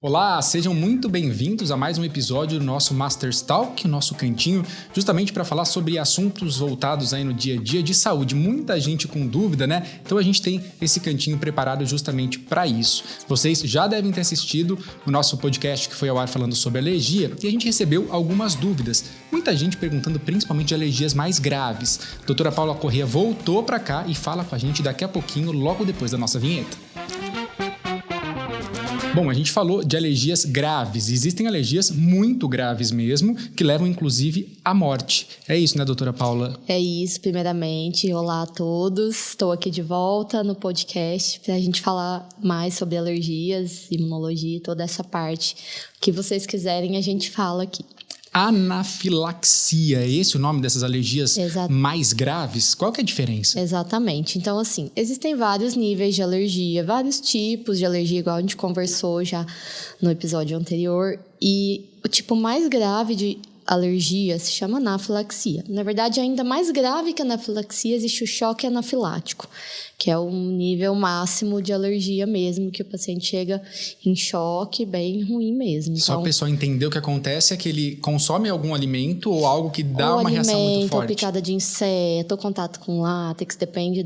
Olá, sejam muito bem-vindos a mais um episódio do nosso Masters Talk, o nosso cantinho, justamente para falar sobre assuntos voltados aí no dia a dia de saúde. Muita gente com dúvida, né? Então a gente tem esse cantinho preparado justamente para isso. Vocês já devem ter assistido o nosso podcast que foi ao ar falando sobre alergia e a gente recebeu algumas dúvidas. Muita gente perguntando principalmente de alergias mais graves. A doutora Paula Corrêa voltou para cá e fala com a gente daqui a pouquinho, logo depois da nossa vinheta. Bom, a gente falou de alergias graves. Existem alergias muito graves mesmo, que levam inclusive à morte. É isso, né, doutora Paula? É isso, primeiramente. Olá a todos. Estou aqui de volta no podcast para a gente falar mais sobre alergias, imunologia e toda essa parte. O que vocês quiserem, a gente fala aqui. Anafilaxia, é esse o nome dessas alergias mais graves? Qual que é a diferença? Exatamente. Então, assim, existem vários níveis de alergia, vários tipos de alergia, igual a gente conversou já no episódio anterior. E o tipo mais grave de alergia se chama anafilaxia. Na verdade, ainda mais grave que a anafilaxia, existe o choque anafilático, que é o nível máximo de alergia mesmo, que o paciente chega em choque bem ruim mesmo. Então, só a pessoa entender o que acontece é que ele consome algum alimento ou algo que dá uma reação muito forte. Ou picada de inseto, ou contato com látex, depende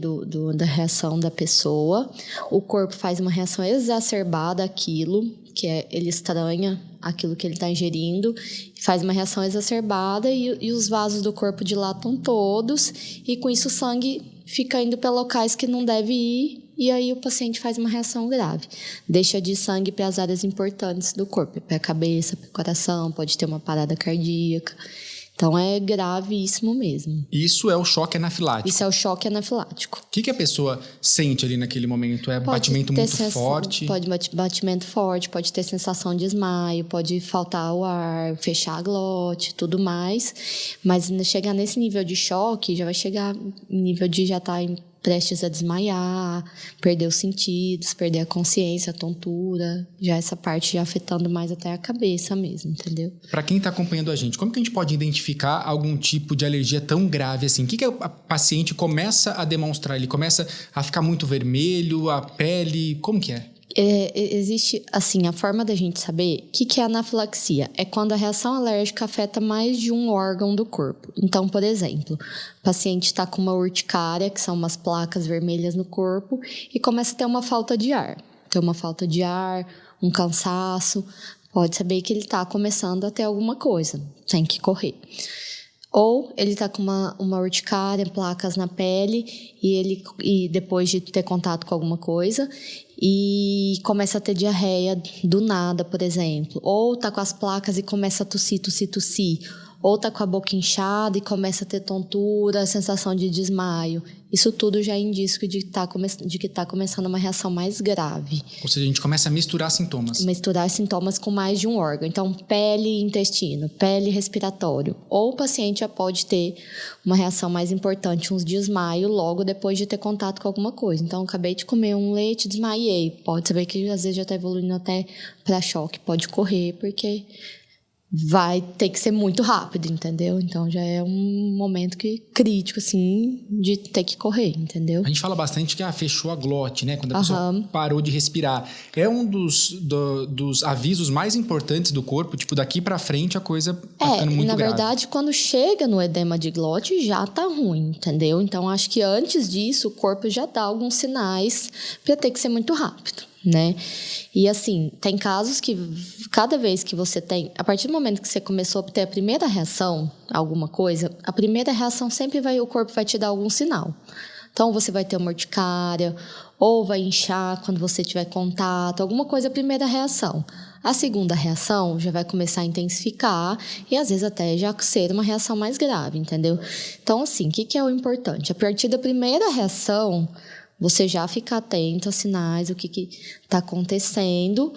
da reação da pessoa. O corpo faz uma reação exacerbada àquilo, que é ele estranha aquilo que ele está ingerindo, faz uma reação exacerbada e os vasos do corpo dilatam todos, e com isso o sangue fica indo para locais que não deve ir, e aí o paciente faz uma reação grave. Deixa de ir sangue para as áreas importantes do corpo, para a cabeça, para o coração, pode ter uma parada cardíaca. Então, é gravíssimo mesmo. Isso é o choque anafilático? Isso é o choque anafilático. O que a pessoa sente ali naquele momento? É batimento muito forte? Pode batimento forte, pode ter sensação de desmaio, pode faltar o ar, fechar a glote, tudo mais. Mas chegar nesse nível de choque, já vai chegar nível de já estar prestes a desmaiar, perder os sentidos, perder a consciência, a tontura, já essa parte já afetando mais até a cabeça mesmo, entendeu? Para quem está acompanhando a gente, como que a gente pode identificar algum tipo de alergia tão grave assim? O que a paciente começa a demonstrar? Ele começa a ficar muito vermelho, a pele, como que é? Existe, assim, a forma da gente saber o que é anafilaxia. É quando a reação alérgica afeta mais de um órgão do corpo. Então, por exemplo, o paciente está com uma urticária, que são umas placas vermelhas no corpo, e começa a ter uma falta de ar. Ter uma falta de ar, um cansaço, pode saber que ele está começando a ter alguma coisa, tem que correr. Ou ele está com uma urticária, placas na pele, e depois de ter contato com alguma coisa, e começa a ter diarreia do nada, por exemplo. Ou está com as placas e começa a tossir. Ou está com a boca inchada e começa a ter tontura, sensação de desmaio. Isso tudo já é indício de que está começando uma reação mais grave. Ou seja, a gente começa a misturar sintomas. Misturar sintomas com mais de um órgão. Então, pele e intestino, pele e respiratório. Ou o paciente já pode ter uma reação mais importante, um desmaio, logo depois de ter contato com alguma coisa. Então, acabei de comer um leite, desmaiei. Pode saber que às vezes já está evoluindo até para choque. Pode correr, porque vai ter que ser muito rápido, entendeu? Então, já é um momento crítico, assim, de ter que correr, entendeu? A gente fala bastante que fechou a glote, né? Quando a pessoa parou de respirar. É um dos avisos mais importantes do corpo, tipo, daqui pra frente a coisa tá ficando muito grave. Na verdade, quando chega no edema de glote, já tá ruim, entendeu? Então, acho que antes disso, o corpo já dá alguns sinais para ter que ser muito rápido, né? E assim, tem casos que cada vez que você tem, a partir do momento que você começou a ter a primeira reação, alguma coisa, a primeira reação sempre o corpo vai te dar algum sinal. Então, você vai ter uma urticária, ou vai inchar quando você tiver contato, alguma coisa, a primeira reação. A segunda reação já vai começar a intensificar e, às vezes, até já ser uma reação mais grave, entendeu? Então, assim, o que é o importante? A partir da primeira reação, você já fica atento a sinais, o que está acontecendo,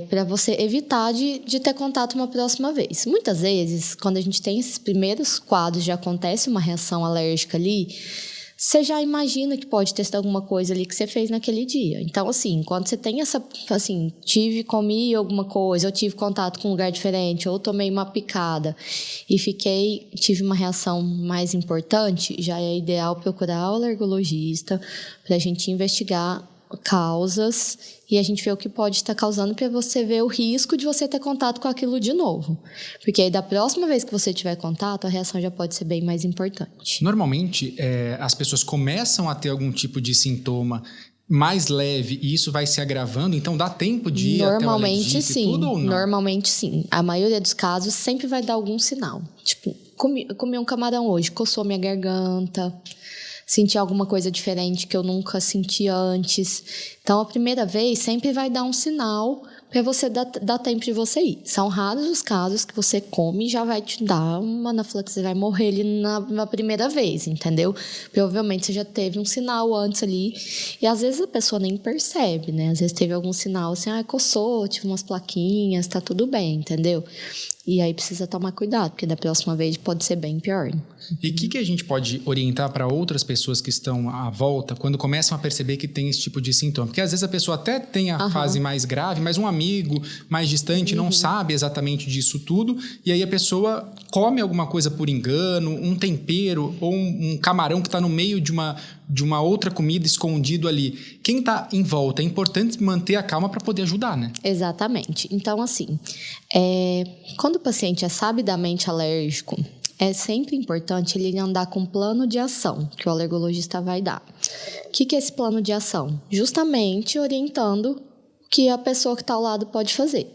para você evitar de ter contato uma próxima vez. Muitas vezes, quando a gente tem esses primeiros quadros, já acontece uma reação alérgica ali, você já imagina que pode ter sido alguma coisa ali que você fez naquele dia. Então, assim, quando você tem comi alguma coisa, ou tive contato com um lugar diferente, ou tomei uma picada e tive uma reação mais importante, já é ideal procurar o alergologista para a gente investigar causas e a gente vê o que pode estar causando para você ver o risco de você ter contato com aquilo de novo. Porque aí da próxima vez que você tiver contato, a reação já pode ser bem mais importante. Normalmente, as pessoas começam a ter algum tipo de sintoma mais leve e isso vai se agravando, então dá tempo de ir até o alergista e tudo ou não? Normalmente sim. A maioria dos casos sempre vai dar algum sinal. Tipo, comi um camarão hoje, coçou minha garganta, senti alguma coisa diferente que eu nunca senti antes. Então, a primeira vez sempre vai dar um sinal para você dar tempo de você ir. São raros os casos que você come e já vai te dar uma anafilaxia, você vai morrer ali na primeira vez, entendeu? Provavelmente você já teve um sinal antes ali e às vezes a pessoa nem percebe, né? Às vezes teve algum sinal assim, coçou, tive umas plaquinhas, tá tudo bem, entendeu? E aí precisa tomar cuidado, porque da próxima vez pode ser bem pior. E o que a gente pode orientar para outras pessoas que estão à volta quando começam a perceber que tem esse tipo de sintoma? Porque às vezes a pessoa até tem a fase mais grave, mas um amigo mais distante não sabe exatamente disso tudo, e aí a pessoa come alguma coisa por engano, um tempero ou um camarão que está no meio de uma outra comida escondido ali. Quem está em volta, é importante manter a calma para poder ajudar, né? Exatamente. Então, assim, quando o paciente é sabidamente alérgico, é sempre importante ele andar com um plano de ação que o alergologista vai dar. O que é esse plano de ação? Justamente orientando o que a pessoa que está ao lado pode fazer.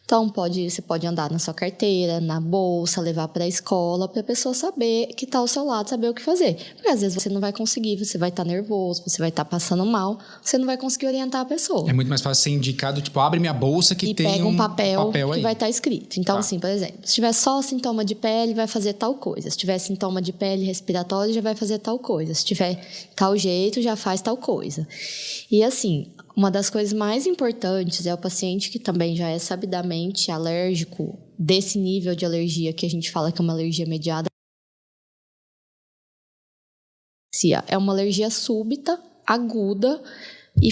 Então, você pode andar na sua carteira, na bolsa, levar para a escola, para a pessoa saber que está ao seu lado, saber o que fazer. Porque às vezes você não vai conseguir, você vai estar nervoso, você vai estar passando mal, você não vai conseguir orientar a pessoa. É muito mais fácil ser indicado, tipo, abre minha bolsa que tem pega um papel que aí vai estar escrito. Então, assim, por exemplo, se tiver só sintoma de pele, vai fazer tal coisa. Se tiver sintoma de pele respiratória, já vai fazer tal coisa. Se tiver tal jeito, já faz tal coisa. E assim, uma das coisas mais importantes é o paciente que também já é sabidamente alérgico, desse nível de alergia que a gente fala que é uma alergia mediada. É uma alergia súbita, aguda, e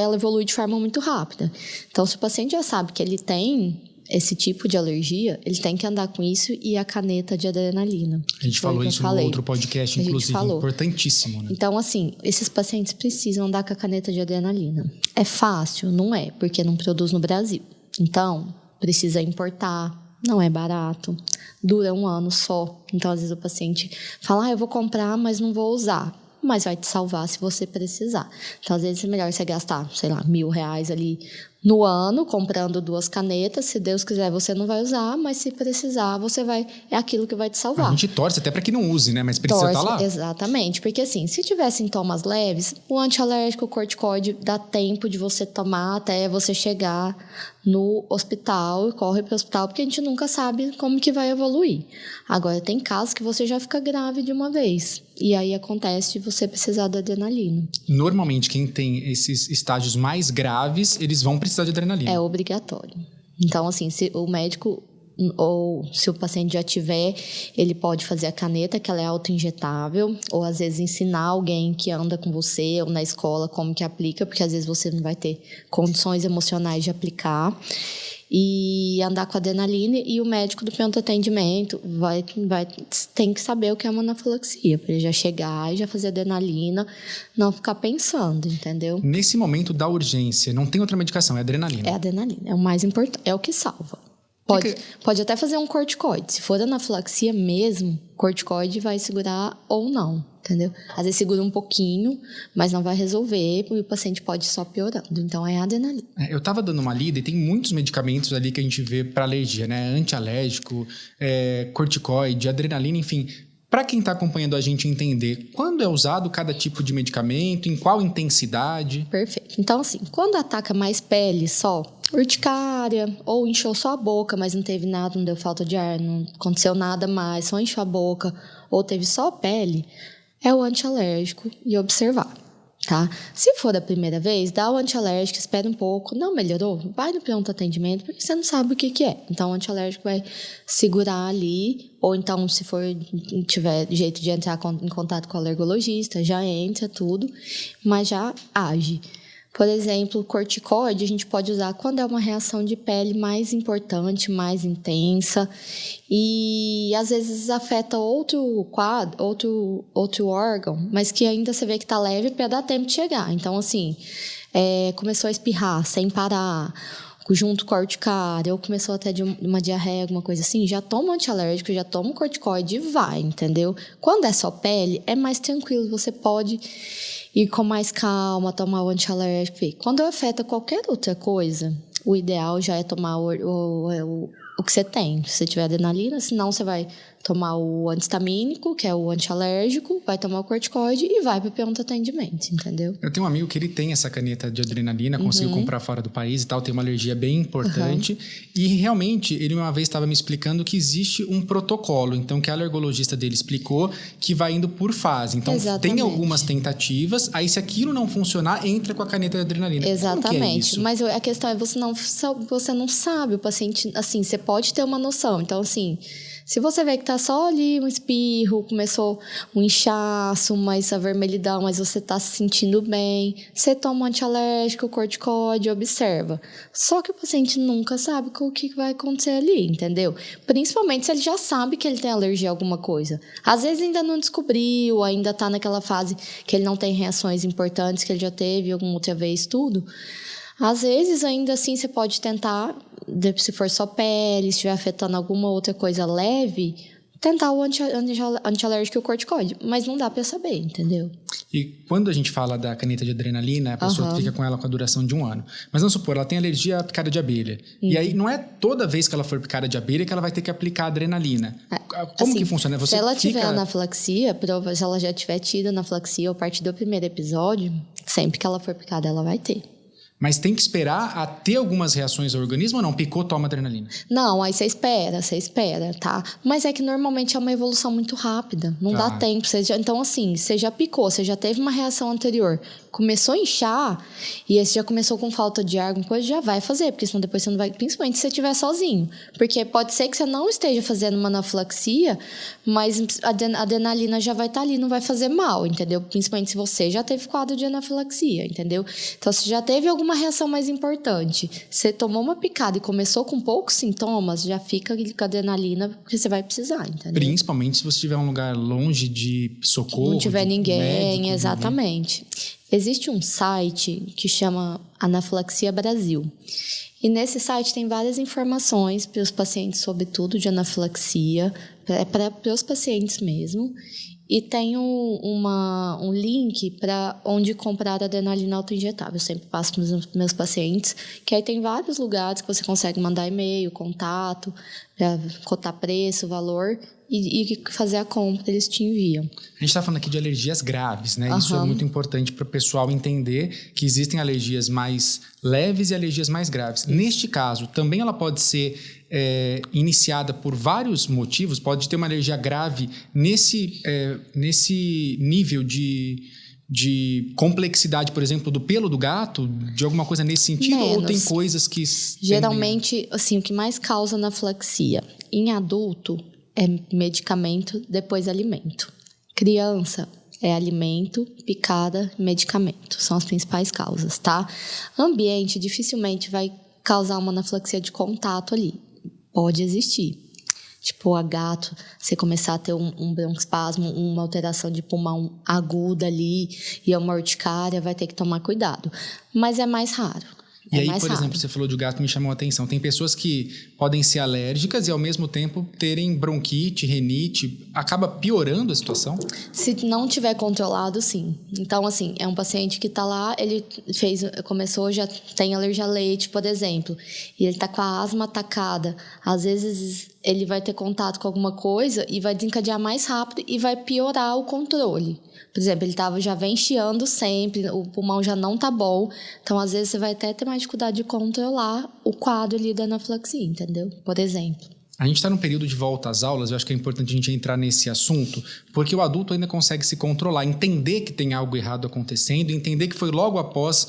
ela evolui de forma muito rápida. Então, se o paciente já sabe que ele tem esse tipo de alergia, ele tem que andar com isso e a caneta de adrenalina. A gente falou isso no outro podcast, inclusive, importantíssimo, né? Então, assim, esses pacientes precisam andar com a caneta de adrenalina. É fácil? Não é, porque não produz no Brasil. Então, precisa importar, não é barato, dura 1 ano só. Então, às vezes o paciente fala, eu vou comprar, mas não vou usar. Mas vai te salvar se você precisar. Então, às vezes é melhor você gastar, sei lá, R$1.000 ali no ano, comprando 2 canetas. Se Deus quiser, você não vai usar, mas se precisar, você vai... É aquilo que vai te salvar. A gente torce até para que não use, né? Mas precisa estar lá. Exatamente. Porque assim, se tiver sintomas leves, o antialérgico, o corticoide, dá tempo de você tomar até você chegar no hospital e corre para o hospital, porque a gente nunca sabe como que vai evoluir. Agora, tem casos que você já fica grave de uma vez. E aí acontece de você precisar da adrenalina. Normalmente, quem tem esses estágios mais graves, eles vão precisar de adrenalina. É obrigatório. Então, assim, se o médico ou se o paciente já tiver, ele pode fazer a caneta, que ela é auto-injetável, ou às vezes ensinar alguém que anda com você ou na escola como que aplica, porque às vezes você não vai ter condições emocionais de aplicar. E andar com adrenalina, e o médico do pronto atendimento tem que saber o que é uma anafilaxia, para ele já chegar e já fazer adrenalina, não ficar pensando, entendeu? Nesse momento da urgência, não tem outra medicação, é adrenalina. É adrenalina, é o mais importante, é o que salva. Pode até fazer um corticoide. Se for anafilaxia mesmo, corticoide vai segurar ou não, entendeu? Às vezes segura um pouquinho, mas não vai resolver e o paciente pode ir só piorando. Então, é adrenalina. Eu estava dando uma lida e tem muitos medicamentos ali que a gente vê para alergia, né? Antialérgico, corticoide, adrenalina, enfim. Para quem está acompanhando a gente entender, quando é usado cada tipo de medicamento, em qual intensidade? Perfeito. Então, assim, quando ataca mais pele só, urticária, ou inchou só a boca, mas não teve nada, não deu falta de ar, não aconteceu nada mais, só inchou a boca, ou teve só pele, é o antialérgico e observar, tá? Se for a primeira vez, dá o antialérgico, espera um pouco, não melhorou, vai no pronto atendimento, porque você não sabe o que é. Então, o antialérgico vai segurar ali, ou então, se tiver jeito de entrar em contato com o alergologista, já entra tudo, mas já age. Por exemplo, o corticoide a gente pode usar quando é uma reação de pele mais importante, mais intensa, e às vezes afeta outro quadro, outro órgão, mas que ainda você vê que está leve para dar tempo de chegar. Então, assim, começou a espirrar sem parar, junto com a urticária, ou começou até de uma diarreia, alguma coisa assim, já toma um antialérgico, já toma um corticoide e vai, entendeu? Quando é só pele, é mais tranquilo, você pode ir com mais calma, tomar o antialérgico. Quando afeta qualquer outra coisa, o ideal já é tomar o que você tem. Se você tiver adrenalina, senão você vai tomar o antistamínico, que é o antialérgico, vai tomar o corticoide e vai para o pronto atendimento, entendeu? Eu tenho um amigo que ele tem essa caneta de adrenalina, conseguiu comprar fora do país e tal, tem uma alergia bem importante. E realmente, ele uma vez estava me explicando que existe um protocolo, então que a alergologista dele explicou que vai indo por fase. Então, tem algumas tentativas, aí se aquilo não funcionar, entra com a caneta de adrenalina. Exatamente. Como que é isso? Mas a questão é você não sabe, o paciente, assim, você pode ter uma noção. Então, assim, se você vê que tá só ali um espirro, começou um inchaço, mais avermelhidão, mas você tá se sentindo bem, você toma um antialérgico, corticoide, observa. Só que o paciente nunca sabe o que vai acontecer ali, entendeu? Principalmente se ele já sabe que ele tem alergia a alguma coisa. Às vezes ainda não descobriu, ainda tá naquela fase que ele não tem reações importantes que ele já teve alguma outra vez, tudo. Às vezes, ainda assim, você pode tentar, se for só pele, se estiver afetando alguma outra coisa leve, tentar o antialérgico e o corticoide. Mas não dá para saber, entendeu? E quando a gente fala da caneta de adrenalina, a pessoa fica com ela com a duração de 1 ano. Mas vamos supor, ela tem alergia à picada de abelha. E aí, não é toda vez que ela for picada de abelha que ela vai ter que aplicar adrenalina. Como que funciona? Se ela tiver anafilaxia, se ela já tiver tido anafilaxia, a partir do primeiro episódio, sempre que ela for picada, ela vai ter. Mas tem que esperar a ter algumas reações ao organismo ou não? Picou, toma adrenalina? Não, aí você espera, tá? Mas é que normalmente é uma evolução muito rápida. Não dá tempo. Então, assim, você já picou, você já teve uma reação anterior, começou a inchar, e aí você já começou com falta de ar, alguma coisa, já vai fazer, porque senão depois você não vai... Principalmente se você estiver sozinho. Porque pode ser que você não esteja fazendo uma anafilaxia, mas a adrenalina já vai estar ali, não vai fazer mal, entendeu? Principalmente se você já teve quadro de anafilaxia, entendeu? Então, se já teve alguma reação mais importante, você tomou uma picada e começou com poucos sintomas, já fica com adrenalina, porque você vai precisar, entendeu? Principalmente se você estiver em um lugar longe de socorro. Não tiver ninguém, médico, exatamente. Existe um site que chama Anafilaxia Brasil. E nesse site tem várias informações para os pacientes sobre tudo de anafilaxia, para os pacientes mesmo. E tem um link para onde comprar adrenalina autoinjetável. Eu sempre passo para os meus pacientes, que aí tem vários lugares que você consegue mandar e-mail, contato, para cotar preço, valor, e fazer a compra, eles te enviam. A gente está falando aqui de alergias graves, né? Isso é muito importante para o pessoal entender que existem alergias mais leves e alergias mais graves. Neste caso, também ela pode ser iniciada por vários motivos, pode ter uma alergia grave nesse nível de complexidade, por exemplo, do pelo do gato, de alguma coisa nesse sentido? Menos. Ou tem coisas que... Geralmente, assim, o que mais causa anafilaxia em adulto é medicamento, depois alimento. Criança é alimento, picada, medicamento. São as principais causas, tá? Ambiente dificilmente vai causar uma anafilaxia de contato ali. Pode existir. Tipo, a gato, você começar a ter um broncoespasmo, uma alteração de pulmão aguda ali e uma urticária, vai ter que tomar cuidado. Mas é mais raro. E aí, por exemplo, você falou de gato, me chamou a atenção. Tem pessoas que podem ser alérgicas e, ao mesmo tempo, terem bronquite, renite. Acaba piorando a situação? Se não tiver controlado, sim. Então, assim, é um paciente que está lá, ele começou, já tem alergia a leite, por exemplo, e ele está com a asma atacada. Às vezes, ele vai ter contato com alguma coisa e vai desencadear mais rápido e vai piorar o controle. Por exemplo, ele já vem chiando sempre, o pulmão já não tá bom. Então, às vezes, você vai até ter mais dificuldade de controlar o quadro ali da anafilaxia, entendeu? Por exemplo. A gente está num período de volta às aulas, eu acho que é importante a gente entrar nesse assunto, porque o adulto ainda consegue se controlar, entender que tem algo errado acontecendo, entender que foi logo após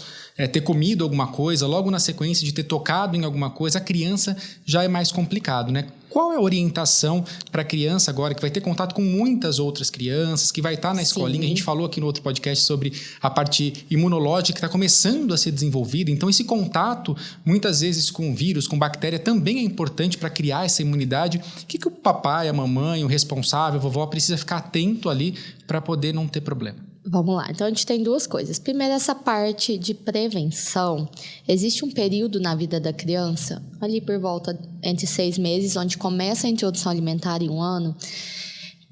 ter comido alguma coisa, logo na sequência de ter tocado em alguma coisa, a criança já é mais complicado, né? Qual é a orientação para a criança agora, que vai ter contato com muitas outras crianças, que vai estar na escolinha? A gente falou aqui no outro podcast sobre a parte imunológica que está começando a ser desenvolvida. Então, esse contato, muitas vezes, com vírus, com bactéria, também é importante para criar essa imunidade. O que o papai, a mamãe, o responsável, a vovó precisa ficar atento ali para poder não ter problema? Vamos lá. Então, a gente tem duas coisas. Primeiro, essa parte de prevenção. Existe um período na vida da criança, ali por volta entre 6 meses, onde começa a introdução alimentar em 1 ano,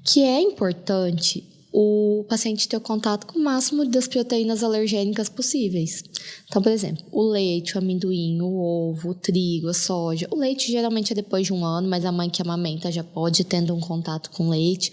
que é importante o paciente ter contato com o máximo das proteínas alergênicas possíveis. Então, por exemplo, o leite, o amendoim, o ovo, o trigo, a soja. O leite geralmente é depois de 1 ano, mas a mãe que amamenta já pode ir tendo um contato com leite.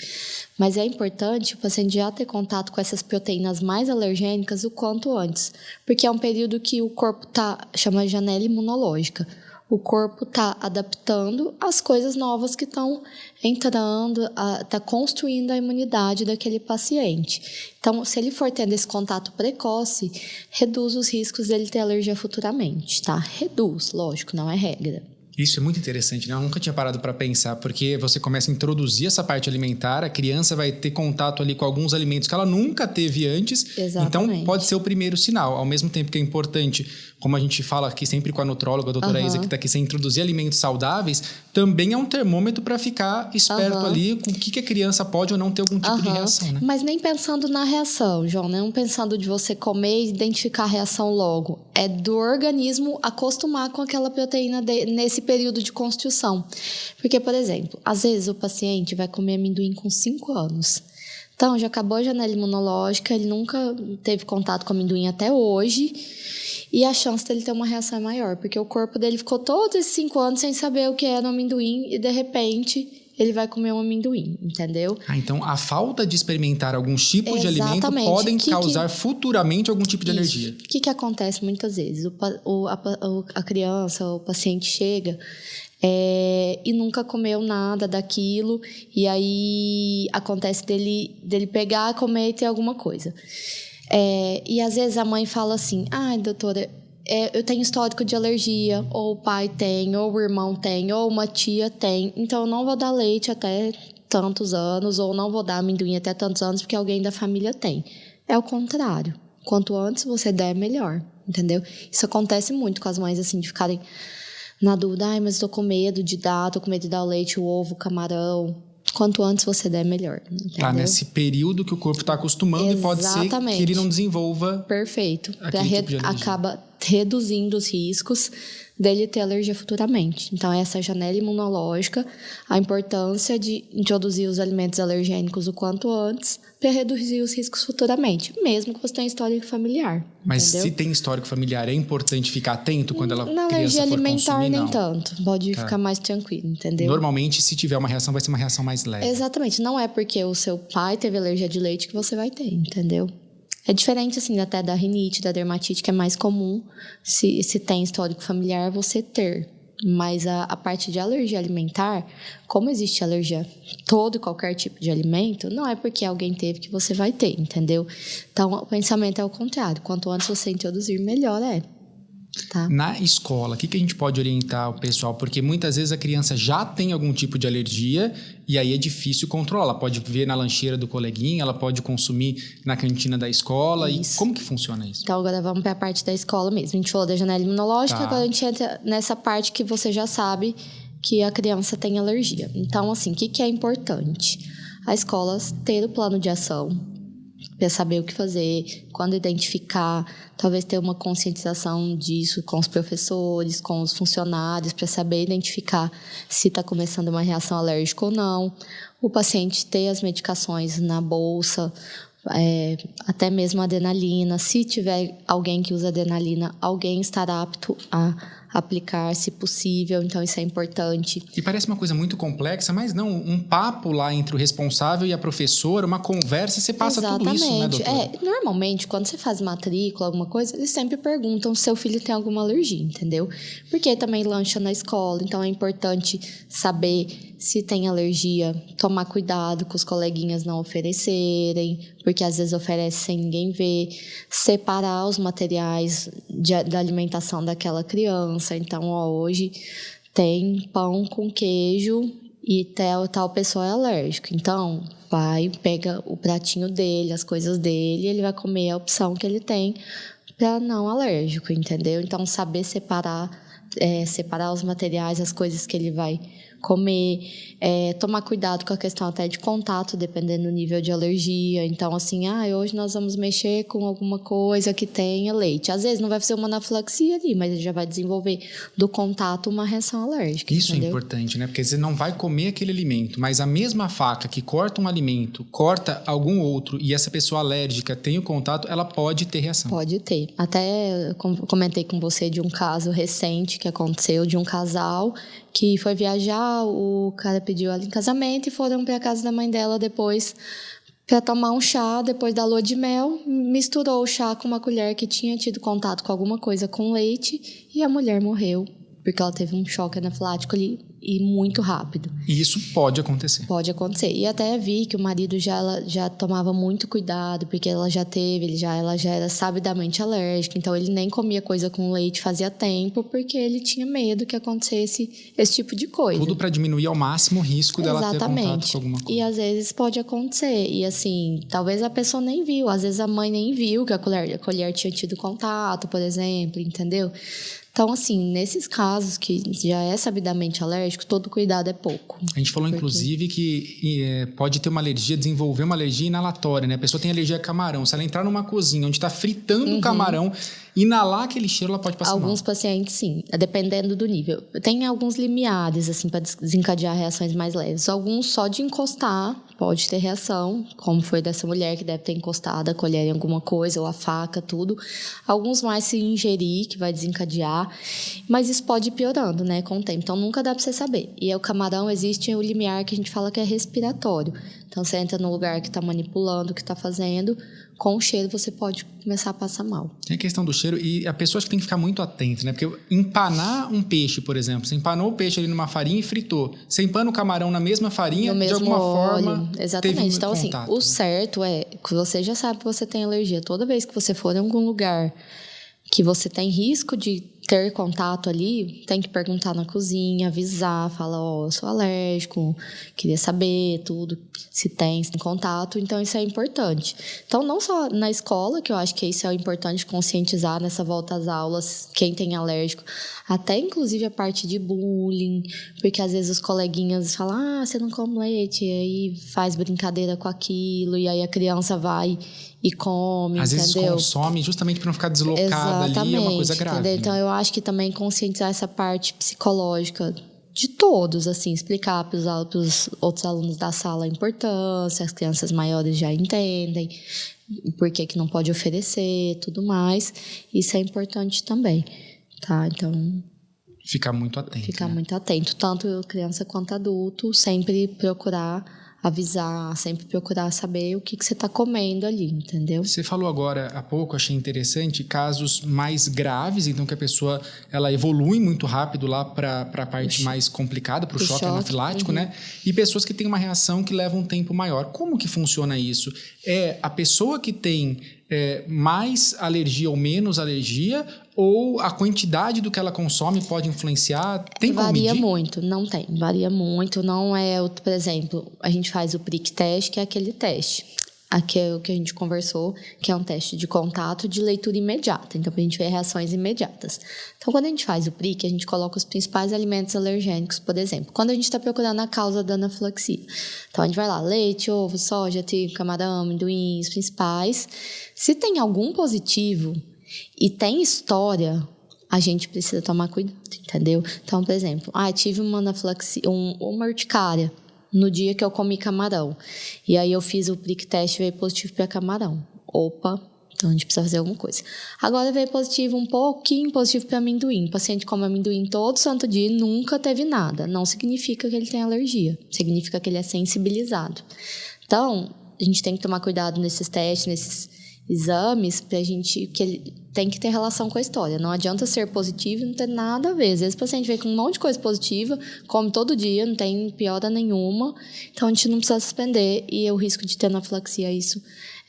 Mas é importante o paciente já ter contato com essas proteínas mais alergênicas o quanto antes, porque é um período que o corpo chama de janela imunológica. O corpo está adaptando às coisas novas que estão entrando, está construindo a imunidade daquele paciente. Então, se ele for tendo esse contato precoce, reduz os riscos dele ter alergia futuramente, tá? Reduz, lógico, não é regra. Isso é muito interessante, né? Eu nunca tinha parado para pensar, porque você começa a introduzir essa parte alimentar, a criança vai ter contato ali com alguns alimentos que ela nunca teve antes. Exatamente. Então, pode ser o primeiro sinal. Ao mesmo tempo que é importante, como a gente fala aqui sempre com a nutróloga, a doutora Isa, que está aqui, sem introduzir alimentos saudáveis, também é um termômetro para ficar esperto ali com o que a criança pode ou não ter algum tipo de reação, né? Mas nem pensando na reação, João, não pensando de você comer e identificar a reação logo. É do organismo acostumar com aquela proteína nesse período de construção. Porque, por exemplo, às vezes o paciente vai comer amendoim com 5 anos. Então, já acabou a janela imunológica, ele nunca teve contato com amendoim até hoje. E a chance dele ter uma reação é maior, porque o corpo dele ficou todos esses 5 anos sem saber o que era o amendoim e, de repente, ele vai comer um amendoim, entendeu? Então, a falta de experimentar alguns tipos de alimento podem causar futuramente algum tipo de alergia. O que acontece muitas vezes? A criança, o paciente chega e nunca comeu nada daquilo, e aí acontece dele pegar, comer e ter alguma coisa. E às vezes a mãe fala assim: ai, doutora, eu tenho histórico de alergia, ou o pai tem, ou o irmão tem, ou uma tia tem, então eu não vou dar leite até tantos anos, ou não vou dar amendoim até tantos anos porque alguém da família tem. É o contrário. Quanto antes você der, melhor, entendeu? Isso acontece muito com as mães, assim, de ficarem na dúvida: ai, mas tô com medo de dar o leite, o ovo, o camarão. Quanto antes você der, melhor. Entendeu? Tá nesse período que o corpo está acostumando. Exatamente. E pode ser que ele não desenvolva. Perfeito. Tipo acaba reduzindo os riscos dele ter alergia futuramente. Então, essa janela imunológica, a importância de introduzir os alimentos alergênicos o quanto antes para reduzir os riscos futuramente, mesmo que você tenha histórico familiar. Mas entendeu? Se tem histórico familiar, é importante ficar atento quando ela Na criança alergia for alimentar, consumir, nem não. tanto. Pode ficar mais tranquilo, entendeu? Normalmente, se tiver uma reação, vai ser uma reação mais leve. Exatamente. Não é porque o seu pai teve alergia de leite que você vai ter, entendeu? É diferente, assim, até da rinite, da dermatite, que é mais comum, se tem histórico familiar, você ter. Mas a parte de alergia alimentar, como existe alergia a todo e qualquer tipo de alimento, não é porque alguém teve que você vai ter, entendeu? Então, o pensamento é o contrário. Quanto antes você introduzir, melhor é. Tá. Na escola, o que a gente pode orientar o pessoal? Porque muitas vezes a criança já tem algum tipo de alergia e aí é difícil controlar. Ela pode ver na lancheira do coleguinha, ela pode consumir na cantina da escola. Isso. E como que funciona isso? Então, agora vamos para a parte da escola mesmo. A gente falou da janela imunológica, agora a gente entra nessa parte que você já sabe que a criança tem alergia. Então, assim, o que é importante? A escola ter o plano de ação para saber o que fazer, quando identificar, talvez ter uma conscientização disso com os professores, com os funcionários, para saber identificar se está começando uma reação alérgica ou não. O paciente ter as medicações na bolsa, até mesmo a adrenalina. Se tiver alguém que usa adrenalina, alguém estará apto a aplicar, se possível, então isso é importante. E parece uma coisa muito complexa, mas não, um papo lá entre o responsável e a professora, uma conversa, você passa tudo isso, né, doutora? Normalmente, quando você faz matrícula, alguma coisa, eles sempre perguntam se seu filho tem alguma alergia, entendeu? Porque também lancha na escola, então é importante saber se tem alergia, tomar cuidado com os coleguinhas não oferecerem, porque às vezes oferece sem ninguém ver, separar os materiais da alimentação daquela criança. Então, hoje tem pão com queijo e tal pessoa é alérgica. Então, pega o pratinho dele, as coisas dele, e ele vai comer a opção que ele tem para não alérgico, entendeu? Então, saber separar separar os materiais, as coisas que ele vai comer, tomar cuidado com a questão até de contato, dependendo do nível de alergia. Então, assim, hoje nós vamos mexer com alguma coisa que tenha leite. Às vezes não vai fazer uma anafilaxia ali, mas ele já vai desenvolver do contato uma reação alérgica. Isso entendeu? É importante, né? Porque você não vai comer aquele alimento, mas a mesma faca que corta um alimento, corta algum outro, e essa pessoa alérgica tem o contato, ela pode ter reação. Pode ter. Até comentei com você de um caso recente que aconteceu de um casal que foi viajar, o cara pediu ela em casamento e foram para a casa da mãe dela depois para tomar um chá, depois da lua de mel, misturou o chá com uma colher que tinha tido contato com alguma coisa com leite e a mulher morreu, porque ela teve um choque anafilático ali e muito rápido. E isso pode acontecer. Pode acontecer. E até vi que o marido já tomava muito cuidado, porque ela já era sabidamente alérgica, então ele nem comia coisa com leite fazia tempo, porque ele tinha medo que acontecesse esse tipo de coisa. Tudo para diminuir ao máximo o risco dela ter contato com alguma coisa. E às vezes pode acontecer. E assim, talvez a pessoa nem viu, às vezes a mãe nem viu que a colher tinha tido contato, por exemplo, entendeu? Então, assim, nesses casos que já é sabidamente alérgico, todo cuidado é pouco. A gente falou, inclusive, que pode ter uma alergia, desenvolver uma alergia inalatória, né? A pessoa tem alergia a camarão. Se ela entrar numa cozinha onde está fritando o camarão, inalar aquele cheiro, ela pode passar mal. Alguns pacientes, sim, dependendo do nível. Tem alguns limiares, assim, para desencadear reações mais leves. Alguns só de encostar pode ter reação, como foi dessa mulher que deve ter encostado a colher em alguma coisa, ou a faca, tudo. Alguns mais se ingerir, que vai desencadear. Mas isso pode ir piorando, né, com o tempo. Então, nunca dá para você saber. E o camarão, existe o limiar que a gente fala que é respiratório. Então, você entra no lugar que está manipulando, que está fazendo, com o cheiro você pode começar a passar mal. Tem a questão do cheiro e a pessoa tem que ficar muito atenta, né? Porque empanar um peixe, por exemplo, você empanou o peixe ali numa farinha e fritou. Você empana o camarão na mesma farinha, no mesmo de alguma óleo, forma, exatamente. teve então, contato. Assim, o certo é que você já sabe que você tem alergia. Toda vez que você for em algum lugar que você tem risco de ter contato ali, tem que perguntar na cozinha, avisar, falar, eu sou alérgico, queria saber tudo, se tem contato, então isso é importante. Então, não só na escola, que eu acho que isso é importante conscientizar nessa volta às aulas, quem tem alérgico, até inclusive a parte de bullying, porque às vezes os coleguinhas falam, você não come leite, e aí faz brincadeira com aquilo, e aí a criança vai e come, às entendeu? vezes consome justamente para não ficar deslocada. Exatamente, ali, é uma coisa grave. Entendeu? Né? Então, eu acho que também conscientizar essa parte psicológica de todos, assim, explicar para os outros alunos da sala a importância, as crianças maiores já entendem por que não pode oferecer, tudo mais. Isso é importante também, tá? Então, ficar muito atento. Ficar muito atento, tanto criança quanto adulto, sempre procurar avisar, sempre procurar saber o que você está comendo ali, entendeu? Você falou agora há pouco, achei interessante, casos mais graves, então que a pessoa ela evolui muito rápido lá para a parte mais complicada, para o choque anafilático, né? E pessoas que têm uma reação que leva um tempo maior. Como que funciona isso? É a pessoa que tem mais alergia ou menos alergia, ou a quantidade do que ela consome pode influenciar? Tem como medir? Varia muito, não tem. Varia muito, não é... Por exemplo, a gente faz o prick test, que é aquele teste. Aqui é o que a gente conversou, que é um teste de contato de leitura imediata. Então, a gente vê reações imediatas. Então, quando a gente faz o prick, a gente coloca os principais alimentos alergênicos, por exemplo. Quando a gente está procurando a causa da anafilaxia. Então, a gente vai lá, leite, ovo, soja, trigo, camarão, amendoim, os principais. Se tem algum positivo e tem história, a gente precisa tomar cuidado, entendeu? Então, por exemplo, tive uma anafilaxia, uma urticária no dia que eu comi camarão. E aí eu fiz o prick test e veio positivo para camarão. Opa, então a gente precisa fazer alguma coisa. Agora veio positivo, um pouquinho positivo para amendoim. O paciente come amendoim todo santo dia e nunca teve nada. Não significa que ele tem alergia, significa que ele é sensibilizado. Então, a gente tem que tomar cuidado nesses testes, nesses exames, que ele tem que ter relação com a história. Não adianta ser positivo e não ter nada a ver. Às vezes o paciente vem com um monte de coisa positiva, come todo dia, não tem piora nenhuma, então a gente não precisa suspender e o risco de ter anafilaxia, isso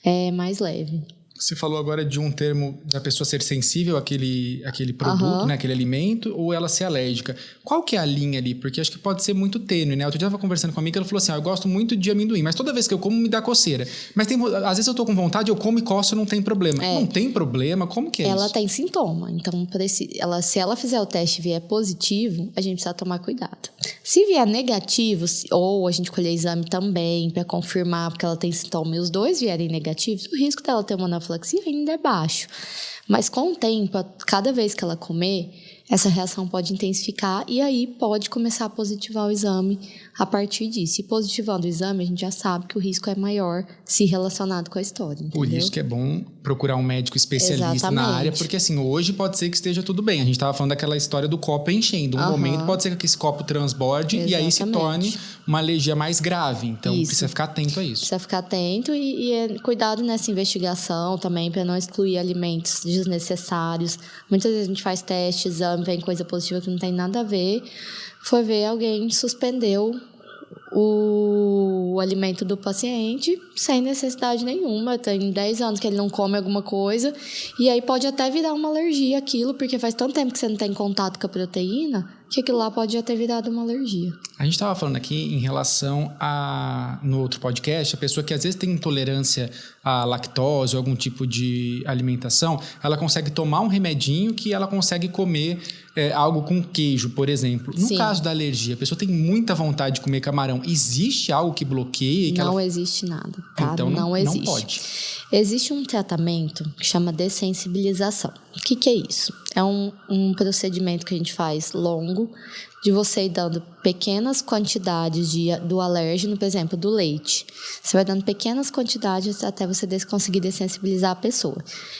é mais leve. Você falou agora de um termo da pessoa ser sensível àquele produto, né? Aquele alimento, ou ela ser alérgica. Qual que é a linha ali? Porque acho que pode ser muito tênue, né? Outro dia eu estava conversando com uma amiga, ela falou assim, eu gosto muito de amendoim, mas toda vez que eu como me dá coceira. Mas às vezes eu tô com vontade, eu como e coço, não tem problema. Não tem problema? Como que é isso? Ela tem sintoma, então se ela fizer o teste e vier positivo, a gente precisa tomar cuidado. Se vier negativo, ou a gente colher exame também para confirmar, porque ela tem sintoma e os dois vierem negativos, o risco dela ter uma anafilaxia ainda é baixo. Mas com o tempo, cada vez que ela comer, essa reação pode intensificar e aí pode começar a positivar o exame a partir disso. E positivando o exame, a gente já sabe que o risco é maior se relacionado com a história, entendeu? Por isso que é bom procurar um médico especialista na área, porque assim, hoje pode ser que esteja tudo bem. A gente estava falando daquela história do copo enchendo. Um momento pode ser que esse copo transborde e aí se torne uma alergia mais grave. Então, precisa ficar atento a isso. Precisa ficar atento e cuidado nessa investigação também para não excluir alimentos desnecessários. Muitas vezes a gente faz teste, exame, vem coisa positiva que não tem nada a ver. Foi ver, alguém suspendeu o alimento do paciente sem necessidade nenhuma. Tem 10 anos que ele não come alguma coisa e aí pode até virar uma alergia aquilo, porque faz tanto tempo que você não tem contato com a proteína que aquilo lá pode já ter virado uma alergia. A gente estava falando aqui em relação no outro podcast, a pessoa que às vezes tem intolerância à lactose ou algum tipo de alimentação, ela consegue tomar um remedinho que ela consegue comer algo com queijo, por exemplo. No caso da alergia, a pessoa tem muita vontade de comer camarão. Existe algo que bloqueie? Não existe nada, tá? Então não existe. Não pode. Existe um tratamento que chama dessensibilização. O que é isso? É um procedimento que a gente faz longo, de você ir dando pequenas quantidades do alérgeno, por exemplo, do leite. Você vai dando pequenas quantidades até você conseguir dessensibilizar a pessoa.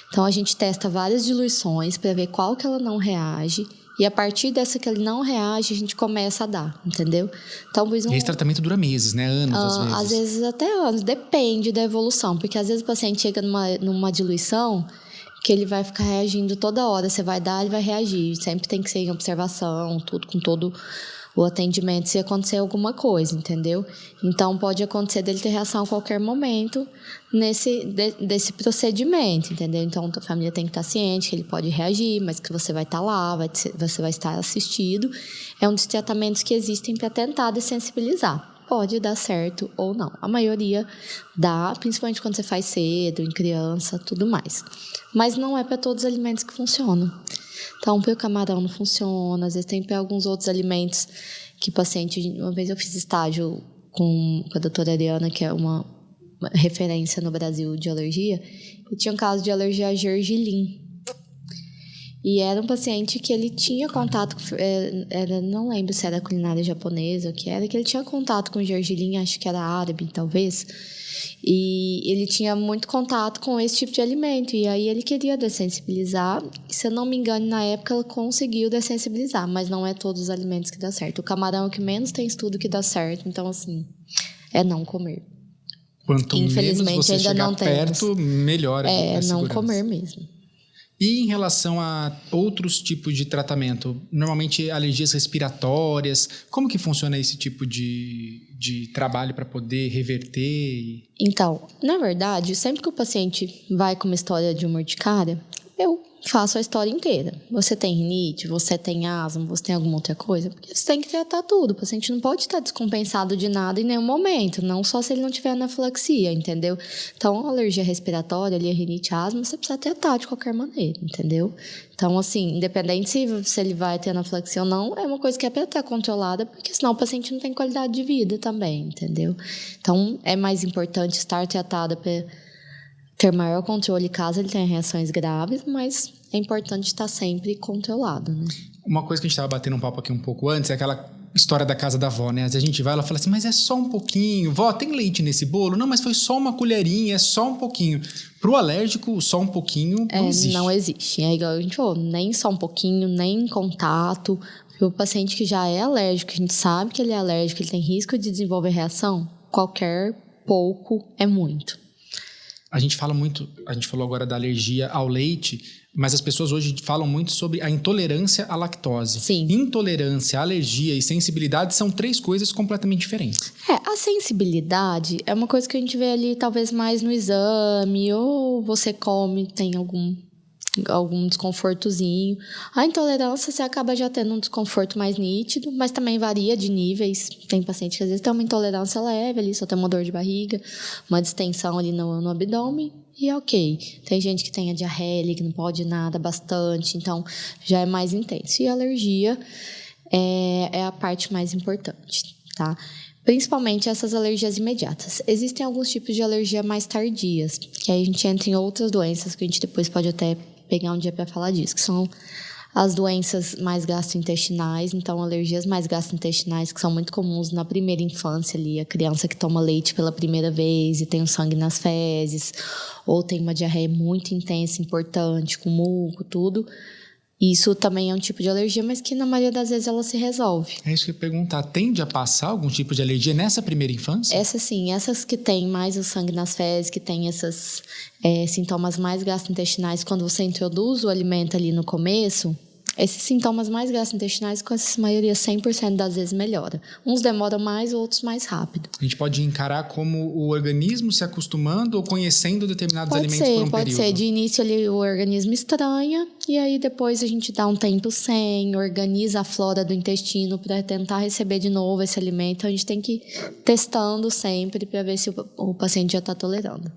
Então, a gente testa várias diluições para ver qual que ela não reage. E a partir dessa que ele não reage, a gente começa a dar, entendeu? Então, e esse tratamento dura meses, né? Anos, às vezes. Às vezes até anos. Depende da evolução. Porque às vezes o paciente chega numa diluição que ele vai ficar reagindo toda hora. Você vai dar, ele vai reagir. Sempre tem que ser em observação, tudo com todo o atendimento, se acontecer alguma coisa, entendeu? Então, pode acontecer dele ter reação a qualquer momento desse procedimento, entendeu? Então, a família tem que estar ciente que ele pode reagir, mas que você vai estar lá, você vai estar assistido. É um dos tratamentos que existem para tentar dessensibilizar. Pode dar certo ou não. A maioria dá, principalmente quando você faz cedo, em criança, tudo mais. Mas não é para todos os alimentos que funcionam. Então, para o camarão não funciona, às vezes tem para alguns outros alimentos que o paciente... Uma vez eu fiz estágio com a doutora Ariana, que é uma referência no Brasil de alergia, e tinha um caso de alergia a gergelim. E era um paciente que ele tinha contato, não lembro se era culinária japonesa ou o que era, que ele tinha contato com gergelim, acho que era árabe, talvez. E ele tinha muito contato com esse tipo de alimento. E aí ele queria dessensibilizar. E, se eu não me engano, na época ela conseguiu dessensibilizar, mas não é todos os alimentos que dá certo. O camarão é o que menos tem estudo que dá certo. Então, assim, é não comer. Quanto menos você chegar perto, melhor a segurança. Não comer mesmo. E em relação a outros tipos de tratamento, normalmente alergias respiratórias, como que funciona esse tipo de trabalho para poder reverter? Então, na verdade, sempre que o paciente vai com uma história de uma urticária, eu faço a história inteira. Você tem rinite, você tem asma, você tem alguma outra coisa? Porque você tem que tratar tudo. O paciente não pode estar descompensado de nada em nenhum momento, não só se ele não tiver anafilaxia, entendeu? Então, alergia respiratória, rinite, asma, você precisa tratar de qualquer maneira, entendeu? Então, assim, independente se ele vai ter anafilaxia ou não, é uma coisa que é para estar controlada, porque senão o paciente não tem qualidade de vida também, entendeu? Então, é mais importante estar tratada para ter maior controle caso ele tenha reações graves, mas é importante estar sempre controlado, né? Uma coisa que a gente estava batendo um papo aqui um pouco antes é aquela história da casa da avó, né? Às vezes a gente vai, ela fala assim, mas é só um pouquinho. Vó, tem leite nesse bolo? Não, mas foi só uma colherinha, é só um pouquinho. Pro alérgico, só um pouquinho não existe. Não existe. É igual a gente falou, nem só um pouquinho, nem em contato. O paciente que já é alérgico, a gente sabe que ele é alérgico, ele tem risco de desenvolver reação, qualquer pouco é muito. A gente falou agora da alergia ao leite, mas as pessoas hoje falam muito sobre a intolerância à lactose. Sim. Intolerância, alergia e sensibilidade são 3 coisas completamente diferentes. A sensibilidade é uma coisa que a gente vê ali talvez mais no exame, ou você come, tem algum desconfortozinho. A intolerância, você acaba já tendo um desconforto mais nítido, mas também varia de níveis. Tem paciente que às vezes tem uma intolerância leve ali, só tem uma dor de barriga, uma distensão ali no abdômen, e ok. Tem gente que tem a diarreia, que não pode nada bastante, então já é mais intenso. E a alergia é a parte mais importante, tá? Principalmente essas alergias imediatas. Existem alguns tipos de alergia mais tardias, que aí a gente entra em outras doenças, que a gente depois pode até pegar um dia para falar disso, que são as doenças mais gastrointestinais, então alergias mais gastrointestinais, que são muito comuns na primeira infância ali, a criança que toma leite pela primeira vez e tem o sangue nas fezes, ou tem uma diarreia muito intensa, importante, com muco, tudo. Isso também é um tipo de alergia, mas que na maioria das vezes ela se resolve. É isso que eu ia perguntar. Tende a passar algum tipo de alergia nessa primeira infância? Essas que têm mais o sangue nas fezes, que têm esses sintomas mais gastrointestinais, quando você introduz o alimento ali no começo, esses sintomas mais gastrointestinais, com essa maioria 100% das vezes melhora. Uns demoram mais, outros mais rápido. A gente pode encarar como o organismo se acostumando ou conhecendo determinados alimentos por um período? Pode ser. De início ali o organismo estranha, e aí depois a gente dá um tempo sem, organiza a flora do intestino para tentar receber de novo esse alimento. A gente tem que ir testando sempre para ver se o paciente já está tolerando.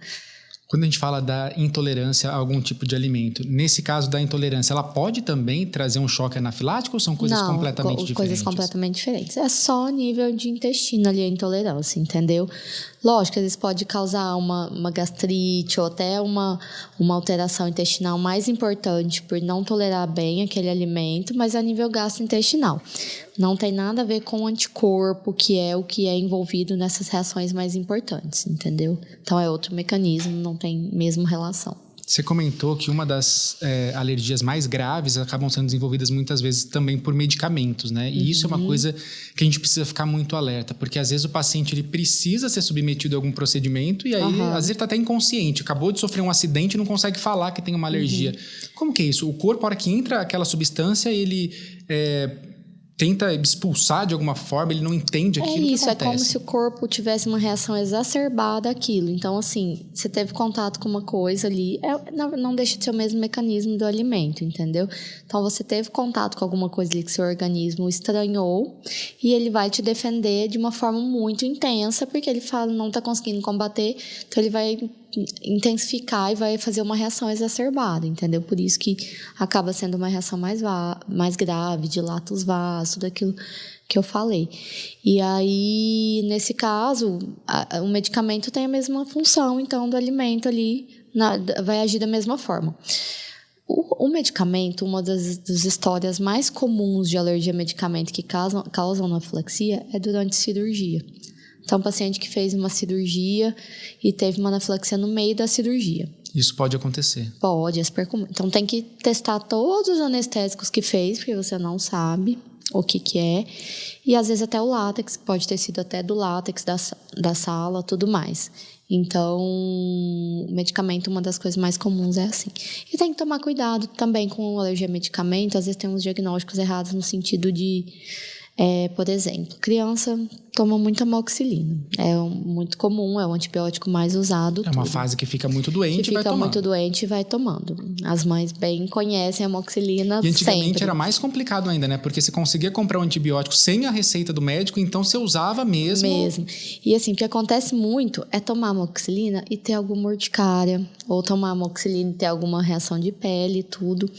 Quando a gente fala da intolerância a algum tipo de alimento, nesse caso da intolerância, ela pode também trazer um choque anafilático ou são coisas completamente diferentes? Coisas completamente diferentes. É só nível de intestino ali a intolerância, entendeu? Lógico, às vezes pode causar uma gastrite ou até uma alteração intestinal mais importante por não tolerar bem aquele alimento, mas a nível gastrointestinal. Não tem nada a ver com o anticorpo, que é o que é envolvido nessas reações mais importantes, entendeu? Então é outro mecanismo, não tem mesmo relação. Você comentou que uma das alergias mais graves acabam sendo desenvolvidas muitas vezes também por medicamentos, né? E isso é uma coisa que a gente precisa ficar muito alerta, porque às vezes o paciente ele precisa ser submetido a algum procedimento e aí às vezes está até inconsciente, acabou de sofrer um acidente e não consegue falar que tem uma alergia. Como que é isso? O corpo, a hora que entra aquela substância, ele tenta expulsar de alguma forma, ele não entende aquilo que acontece. É como se o corpo tivesse uma reação exacerbada àquilo. Então, assim, você teve contato com uma coisa ali, não deixa de ser o mesmo mecanismo do alimento, entendeu? Então, você teve contato com alguma coisa ali que seu organismo estranhou e ele vai te defender de uma forma muito intensa, porque ele fala, não está conseguindo combater, então ele vai intensificar e vai fazer uma reação exacerbada, entendeu? Por isso que acaba sendo uma reação mais grave, dilata os vasos, tudo aquilo que eu falei. E aí, nesse caso, o medicamento tem a mesma função, então, do alimento ali, vai agir da mesma forma. O medicamento, uma das histórias mais comuns de alergia a medicamento que causam anafilaxia é durante cirurgia. Então, um paciente que fez uma cirurgia e teve uma anafilaxia no meio da cirurgia. Isso pode acontecer? Pode, é super comum. Então, tem que testar todos os anestésicos que fez, porque você não sabe o que é. E, às vezes, até o látex, pode ter sido até do látex da sala, tudo mais. Então, o medicamento, uma das coisas mais comuns é assim. E tem que tomar cuidado também com alergia a medicamento. Às vezes, tem uns diagnósticos errados no sentido de... por exemplo, criança toma muita amoxicilina. É muito comum, é o antibiótico mais usado. É uma fase que fica muito doente e vai tomando. Fica muito doente e vai tomando. As mães bem conhecem a amoxicilina. E antigamente sempre. Era mais complicado ainda, né? Porque você conseguia comprar um antibiótico sem a receita do médico, então você usava mesmo. E assim, o que acontece muito é tomar amoxicilina e ter alguma urticária, ou tomar amoxicilina e ter alguma reação de pele e tudo.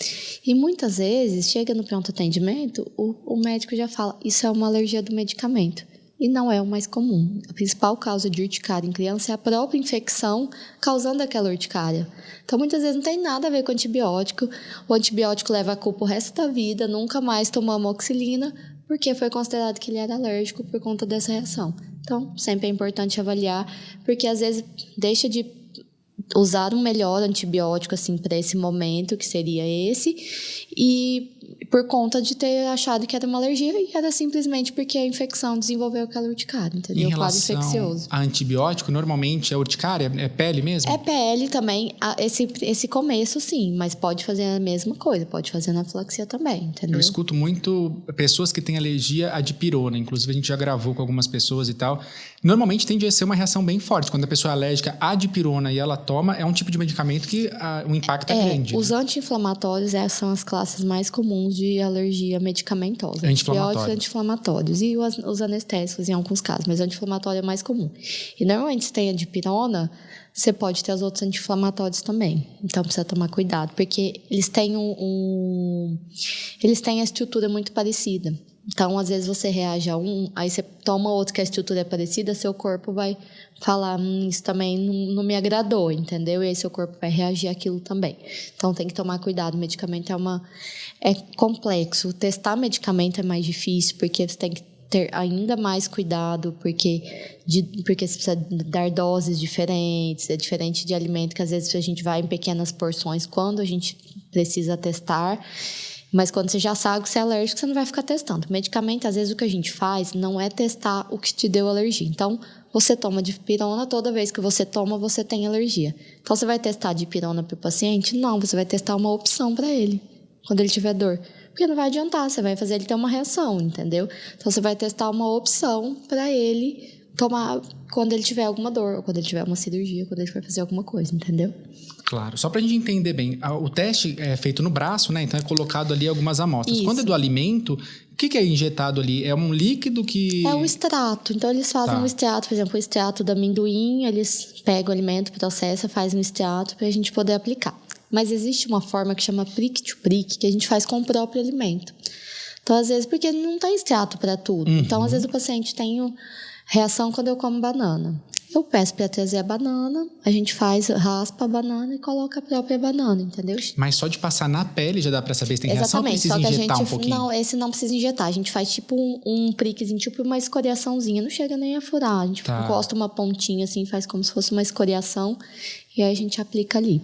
E muitas vezes, chega no pronto atendimento, o médico já fala, isso é uma alergia do medicamento. E não é o mais comum. A principal causa de urticária em criança é a própria infecção causando aquela urticária. Então, muitas vezes não tem nada a ver com antibiótico. O antibiótico leva a culpa o resto da vida, nunca mais tomou amoxicilina, porque foi considerado que ele era alérgico por conta dessa reação. Então, sempre é importante avaliar, porque às vezes deixa de usar um melhor antibiótico assim, para esse momento, que seria esse, e por conta de ter achado que era uma alergia e era simplesmente porque a infecção desenvolveu aquela urticária, entendeu? Em Quadro relação infeccioso. a antibiótico, normalmente é urticária? É pele mesmo? É pele também, esse começo sim, mas pode fazer a mesma coisa, pode fazer anafilaxia também, entendeu? Eu escuto muito pessoas que têm alergia à dipirona, inclusive a gente já gravou com algumas pessoas e tal. Normalmente tende a ser uma reação bem forte. Quando a pessoa é alérgica à dipirona e ela toma, é um tipo de medicamento que o impacto é grande. Os anti-inflamatórios são as classes mais comuns de alergia medicamentosa. Antibióticos e anti-inflamatórios. E os anestésicos em alguns casos, mas o anti-inflamatório é mais comum. E normalmente se tem a dipirona, você pode ter os outros anti-inflamatórios também. Então precisa tomar cuidado, porque eles têm eles têm a estrutura muito parecida. Então, às vezes você reage a aí você toma outro que a estrutura é parecida, seu corpo vai falar, isso também não me agradou, entendeu? E aí seu corpo vai reagir àquilo também. Então, tem que tomar cuidado. O medicamento é complexo. Testar medicamento é mais difícil, porque você tem que ter ainda mais cuidado, porque você precisa dar doses diferentes, é diferente de alimento que às vezes a gente vai em pequenas porções quando a gente precisa testar. Mas quando você já sabe que você é alérgico, você não vai ficar testando. Medicamento, às vezes, o que a gente faz não é testar o que te deu alergia. Então, você toma dipirona, toda vez que você toma, você tem alergia. Então, você vai testar dipirona para o paciente? Não, você vai testar uma opção para ele, quando ele tiver dor. Porque não vai adiantar, você vai fazer ele ter uma reação, entendeu? Então, você vai testar uma opção para ele tomar quando ele tiver alguma dor, ou quando ele tiver uma cirurgia, quando ele for fazer alguma coisa, entendeu? Claro. Só pra gente entender bem, o teste é feito no braço, né? Então é colocado ali algumas amostras. Isso. Quando é do alimento, o que é injetado ali? É um líquido que... É um extrato. Então, eles fazem um extrato, por exemplo, o extrato do amendoim, eles pegam o alimento, processam, fazem um extrato pra gente poder aplicar. Mas existe uma forma que chama prick-to-prick, que a gente faz com o próprio alimento. Então, às vezes, porque não tem extrato para tudo. Então, às vezes, o paciente tem reação quando eu como banana. Eu peço para trazer a banana, a gente raspa a banana e coloca a própria banana, entendeu? Mas só de passar na pele já dá para saber se tem reação ou precisa injetar um pouquinho? Não, esse não precisa injetar. A gente faz tipo um prickzinho, tipo uma escoriaçãozinha. Não chega nem a furar. A gente encosta uma pontinha assim, faz como se fosse uma escoriação e aí a gente aplica ali.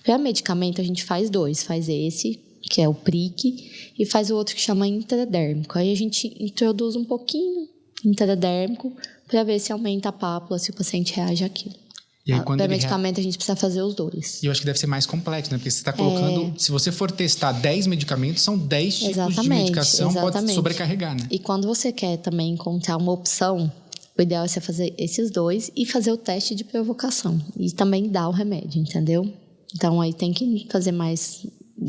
Para medicamento, a gente faz dois. Faz esse, que é o prick, e faz o outro que chama intradérmico. Aí a gente introduz um pouquinho intradérmico para ver se aumenta a pápula, se o paciente reage àquilo. Para medicamento, a gente precisa fazer os dois. E eu acho que deve ser mais complexo, né? Porque você está colocando... Se você for testar 10 medicamentos, são 10 tipos de medicação, pode sobrecarregar, né? E quando você quer também encontrar uma opção, o ideal é você fazer esses dois e fazer o teste de provocação. E também dar o remédio, entendeu? Então, aí tem que fazer mais...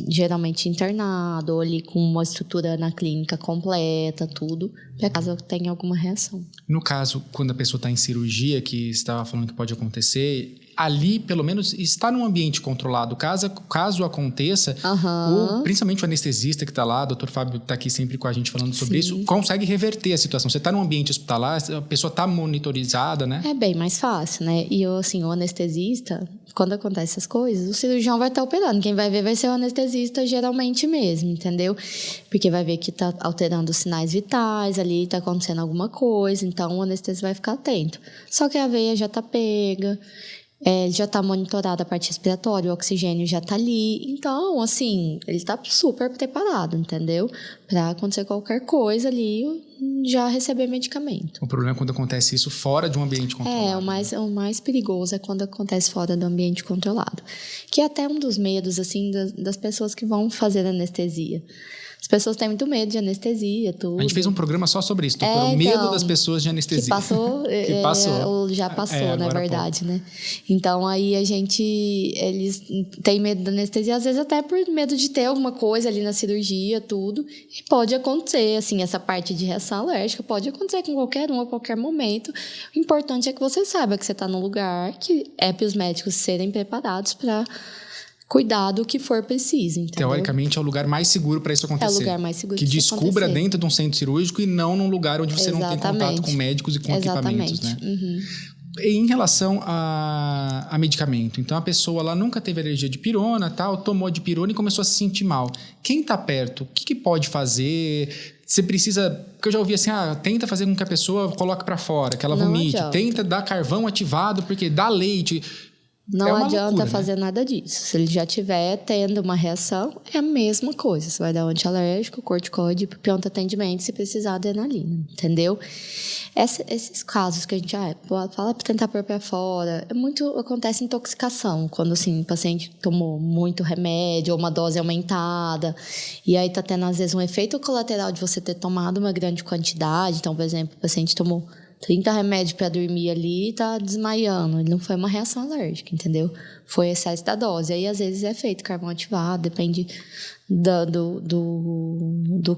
geralmente internado, ou ali com uma estrutura na clínica completa, tudo, para caso tenha alguma reação. No caso, quando a pessoa está em cirurgia, que você estava falando que pode acontecer, ali, pelo menos, está num ambiente controlado. Caso aconteça, principalmente o anestesista que está lá, o Dr. Fábio está aqui sempre com a gente falando sobre isso, consegue reverter a situação. Você está num ambiente hospitalar, a pessoa está monitorizada, né? É bem mais fácil, né? E o anestesista, quando acontecem essas coisas, o cirurgião vai estar operando. Quem vai ver vai ser o anestesista geralmente mesmo, entendeu? Porque vai ver que está alterando os sinais vitais ali, está acontecendo alguma coisa, então o anestesista vai ficar atento. Só que a veia já está pega, já está monitorada a parte respiratória, o oxigênio já está ali. Então, assim, ele está super preparado, entendeu? Para acontecer qualquer coisa ali, já receber medicamento. O problema é quando acontece isso fora de um ambiente controlado. O mais perigoso é quando acontece fora do ambiente controlado. Que é até um dos medos, assim, das pessoas que vão fazer anestesia. As pessoas têm muito medo de anestesia, tudo. A gente fez um programa só sobre isso, doutor. O medo das pessoas de anestesia. Que passou, já passou, na verdade, né? Então, aí eles têm medo da anestesia, às vezes até por medo de ter alguma coisa ali na cirurgia, tudo. E pode acontecer, assim, essa parte de reação alérgica pode acontecer com qualquer um, a qualquer momento. O importante é que você saiba que você está num lugar que é para os médicos serem preparados para cuidar do que for preciso, entendeu? Teoricamente, é o lugar mais seguro para isso acontecer. É o lugar mais seguro que descubra dentro de um centro cirúrgico e não num lugar onde você não tem contato com médicos e com equipamentos, né? Em relação a medicamento, então a pessoa lá nunca teve alergia de pirona, tal, tomou de pirona e começou a se sentir mal. Quem está perto, o que pode fazer? Você precisa... Porque eu já ouvi assim, tenta fazer com que a pessoa coloque para fora, que ela vomite. Tenta dar carvão ativado, porque dá leite... Não adianta loucura, fazer nada disso. Se ele já estiver tendo uma reação, é a mesma coisa. Você vai dar um antialérgico, corticoide, pronto atendimento, se precisar, adrenalina, entendeu? Esses casos que a gente fala para tentar pôr para fora, acontece intoxicação, quando assim, o paciente tomou muito remédio ou uma dose aumentada, e aí tá tendo às vezes um efeito colateral de você ter tomado uma grande quantidade. Então, por exemplo, o paciente tomou 30 remédios para dormir ali e tá desmaiando. Ele não foi uma reação alérgica, entendeu? Foi excesso da dose. Aí, às vezes, é feito carvão ativado, depende do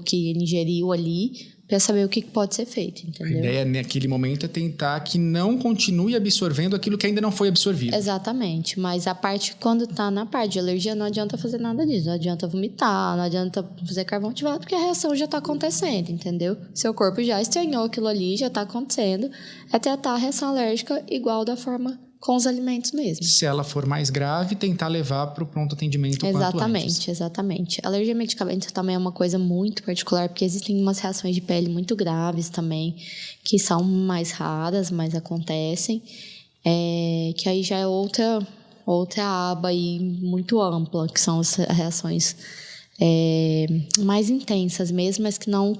que ele ingeriu ali, para saber o que pode ser feito, entendeu? A ideia naquele momento é tentar que não continue absorvendo aquilo que ainda não foi absorvido. Exatamente, mas quando tá na parte de alergia, não adianta fazer nada disso. Não adianta vomitar, não adianta fazer carvão ativado, porque a reação já tá acontecendo, entendeu? Seu corpo já estranhou aquilo ali, já tá acontecendo. É tratar a reação alérgica igual da forma com os alimentos mesmo. Se ela for mais grave, tentar levar para o pronto atendimento quanto antes. Exatamente. Alergia a medicamentos também é uma coisa muito particular, porque existem umas reações de pele muito graves também, que são mais raras, mas acontecem, que aí já é outra aba aí muito ampla, que são as reações mais intensas mesmo, mas que não